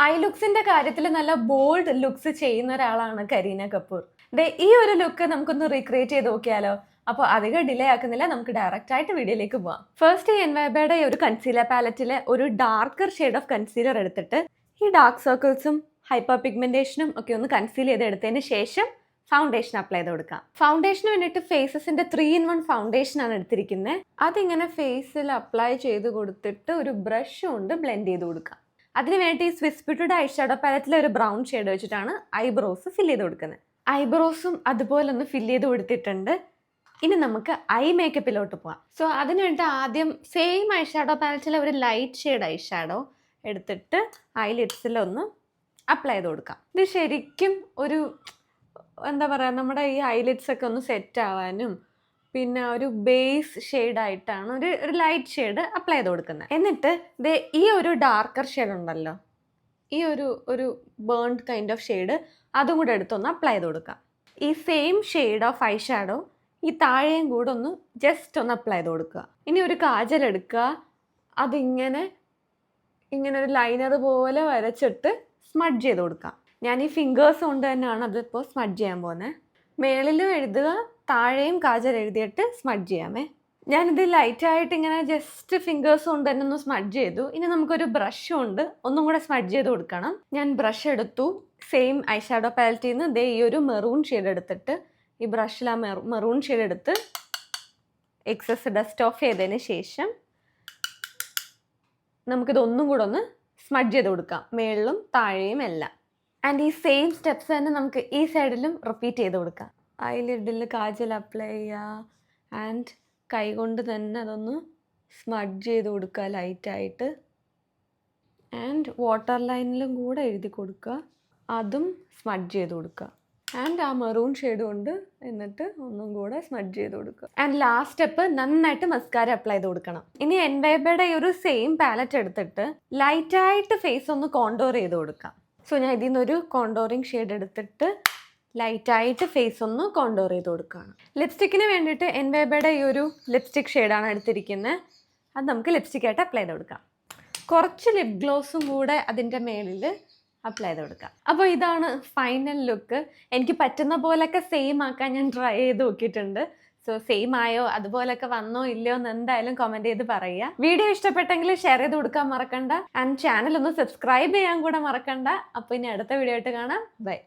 I ലുക്സിന്റെ കാര്യത്തിൽ നല്ല bold looks ചെയ്യുന്ന ഒരാളാണ് കരീന കപൂർ. ഈ ഒരു ലുക്ക് നമുക്കൊന്ന് റീക്രിയേറ്റ് ചെയ്ത് നോക്കിയാലോ? അപ്പോൾ അധികം ഡിലേ ആക്കുന്നില്ല, നമുക്ക് ഡയറക്റ്റ് ആയിട്ട് വീഡിയോയിലേക്ക് പോവാം. ഫസ്റ്റ് എൻവൈബയുടെ ഒരു കൺസീലർ പാലറ്റിലെ ഒരു ഡാർക്കർ ഷെയ്ഡ് ഓഫ് കൺസീലർ എടുത്തിട്ട് ഈ ഡാർക്ക് സർക്കിൾസും ഹൈപ്പർ പിഗ്മെന്റേഷനും ഒക്കെ ഒന്ന് കൺസീൽ ചെയ്തെടുത്തതിന് ശേഷം ഫൗണ്ടേഷൻ അപ്ലൈ ചെയ്ത് കൊടുക്കാം. ഫൗണ്ടേഷന് വേണ്ടിയിട്ട് ഫേസസിന്റെ 3-in-1 ഫൗണ്ടേഷൻ ആണ് എടുത്തിരിക്കുന്നത്. അതിങ്ങനെ ഫേസിൽ അപ്ലൈ ചെയ്ത് കൊടുത്തിട്ട് ഒരു ബ്രഷ് കൊണ്ട് ബ്ലെൻഡ് ചെയ്ത് കൊടുക്കാം. അതിനുവേണ്ടി സ്വിസ് ബ്യൂട്ടിയുടെ ഐ ഷാഡോ പാലറ്റിലെ ഒരു ബ്രൗൺ ഷെയ്ഡ് വെച്ചിട്ടാണ് ഐബ്രോസ് ഫില്ല് ചെയ്ത് കൊടുക്കുന്നത്. ഐബ്രോസും അതുപോലെ ഒന്ന് ഫില്ല് ചെയ്ത് കൊടുത്തിട്ടുണ്ട്. ഇനി നമുക്ക് ഐ മേക്കപ്പിലോട്ട് പോവാം. സോ അതിനുവേണ്ടി ആദ്യം സെയിം ഐ ഷാഡോ പാലറ്റിലെ ഒരു ലൈറ്റ് ഷെയ്ഡ് ഐ ഷാഡോ എടുത്തിട്ട് ഐ ലിഡ്സിലൊന്ന് അപ്ലൈ ചെയ്ത് കൊടുക്കാം. ഇത് ശരിക്കും ഒരു എന്താ പറയുക, നമ്മുടെ ഈ ഐലിഡ്സ് ഒക്കെ ഒന്ന് സെറ്റ് ആവാനും പിന്നെ ഒരു ബേസ് ഷെയ്ഡായിട്ടാണ് ഒരു ലൈറ്റ് ഷെയ്ഡ് അപ്ലൈ ചെയ്ത് കൊടുക്കുന്നത്. എന്നിട്ട് ഈ ഒരു ഡാർക്കർ ഷെയ്ഡ് ഉണ്ടല്ലോ, ഈ ഒരു ബേൺഡ് കൈൻഡ് ഓഫ് ഷെയ്ഡ് അതും കൂടെ എടുത്തൊന്ന് അപ്ലൈ ചെയ്ത് കൊടുക്കാം. ഈ same shade of I shadow ഈ താഴെയും കൂടെ ഒന്ന് ജസ്റ്റ് ഒന്ന് അപ്ലൈ ചെയ്ത് കൊടുക്കുക. ഇനി ഒരു കാജൽ എടുക്കുക, അതിങ്ങനെ ഒരു ലൈനർ പോലെ വരച്ചിട്ട് സ്മഡ്ജ് ചെയ്ത് കൊടുക്കാം. ഞാൻ ഈ ഫിംഗേഴ്സ് കൊണ്ട് തന്നെയാണ് അതിപ്പോൾ സ്മഡ്ജ് ചെയ്യാൻ പോകുന്നത്. മേളിലും എഴുതുക, താഴെയും കാജൽ എഴുതിയിട്ട് സ്മഡ്ജ് ചെയ്യാമേ. ഞാനിത് ലൈറ്റായിട്ട് ഇങ്ങനെ ജസ്റ്റ് ഫിംഗേഴ്സ് കൊണ്ട് തന്നെ ഒന്ന് സ്മഡ്ജ് ചെയ്തു. ഇനി നമുക്കൊരു ബ്രഷ് കൊണ്ട് ഒന്നും കൂടെ സ്മഡ്ജ് ചെയ്ത് കൊടുക്കണം. ഞാൻ ബ്രഷ് എടുത്തു, സെയിം ഐ ഷാഡോ പാലറ്റിൽ നിന്ന് ഈ ഒരു മെറൂൺ ഷെയ്ഡ് എടുത്തിട്ട് ഈ ബ്രഷിൽ ആ മെറൂൺ ഷെയ്ഡ് എടുത്ത് എക്സസ് ഡസ്റ്റ് ഓഫ് ചെയ്തതിന് ശേഷം നമുക്കിതൊന്നും കൂടെ ഒന്ന് സ്മഡ്ജ് ചെയ്ത് കൊടുക്കാം, മേളിലും താഴെയും എല്ലാം. ആൻഡ് ഈ സെയിം സ്റ്റെപ്സ് തന്നെ നമുക്ക് ഈ സൈഡിലും റിപ്പീറ്റ് ചെയ്ത് കൊടുക്കാം. ഐലിഡിൽ കാജൽ അപ്ലൈ ചെയ്യുക ആൻഡ് കൈകൊണ്ട് തന്നെ അതൊന്ന് സ്മഡ്ജ് ചെയ്ത് കൊടുക്കുക ലൈറ്റായിട്ട്. ആൻഡ് വാട്ടർ ലൈനിലും കൂടെ എഴുതി കൊടുക്കുക, അതും സ്മഡ്ജ് ചെയ്ത് കൊടുക്കുക. ആൻഡ് ആ മെറൂൺ ഷെയ്ഡ് കൊണ്ട് എന്നിട്ട് ഒന്നും കൂടെ സ്മഡ്ജ് ചെയ്ത് കൊടുക്കുക. ആൻഡ് ലാസ്റ്റ് സ്റ്റെപ്പ് നന്നായിട്ട് മസ്കാര അപ്ലൈ ചെയ്ത് കൊടുക്കണം. ഇനി എൻവൈബയുടെ ഈ ഒരു സെയിം പാലറ്റ് എടുത്തിട്ട് ലൈറ്റായിട്ട് ഫേസ് ഒന്ന് കോണ്ടോർ ചെയ്ത് കൊടുക്കാം. സോ ഞാൻ ഇതിൽ നിന്നൊരു കോണ്ടോറിങ് ഷെയ്ഡ് എടുത്തിട്ട് ലൈറ്റായിട്ട് ഫേസ് ഒന്ന് കോണ്ടോർ ചെയ്ത് കൊടുക്കുകയാണ്. ലിപ്സ്റ്റിക്കിന് വേണ്ടിയിട്ട് എൻവൈബയുടെ ഈ ഒരു ലിപ്സ്റ്റിക് ഷെയ്ഡാണ് എടുത്തിരിക്കുന്നത്. അത് നമുക്ക് ലിപ്സ്റ്റിക്കായിട്ട് അപ്ലൈ ചെയ്ത് കൊടുക്കാം. കുറച്ച് ലിപ് ഗ്ലോസും കൂടെ അതിൻ്റെ മേളിൽ അപ്ലൈ ചെയ്ത് കൊടുക്കാം. അപ്പോൾ ഇതാണ് ഫൈനൽ ലുക്ക്. എനിക്ക് പറ്റുന്ന പോലൊക്കെ സെയിം ആക്കാൻ ഞാൻ ട്രൈ ചെയ്ത് നോക്കിയിട്ടുണ്ട്. സോ സെയിം ആയോ, അതുപോലൊക്കെ വന്നോ ഇല്ലയോ എന്ന് എന്തായാലും കമൻറ്റ് ചെയ്ത് പറയുക. വീഡിയോ ഇഷ്ടപ്പെട്ടെങ്കിൽ ഷെയർ ചെയ്ത് കൊടുക്കാൻ മറക്കണ്ട. ആൻഡ് ചാനൽ ഒന്ന് സബ്സ്ക്രൈബ് ചെയ്യാൻ കൂടെ മറക്കണ്ട. അപ്പോൾ ഇനി അടുത്ത വീഡിയോ ആയിട്ട് കാണാം. ബൈ.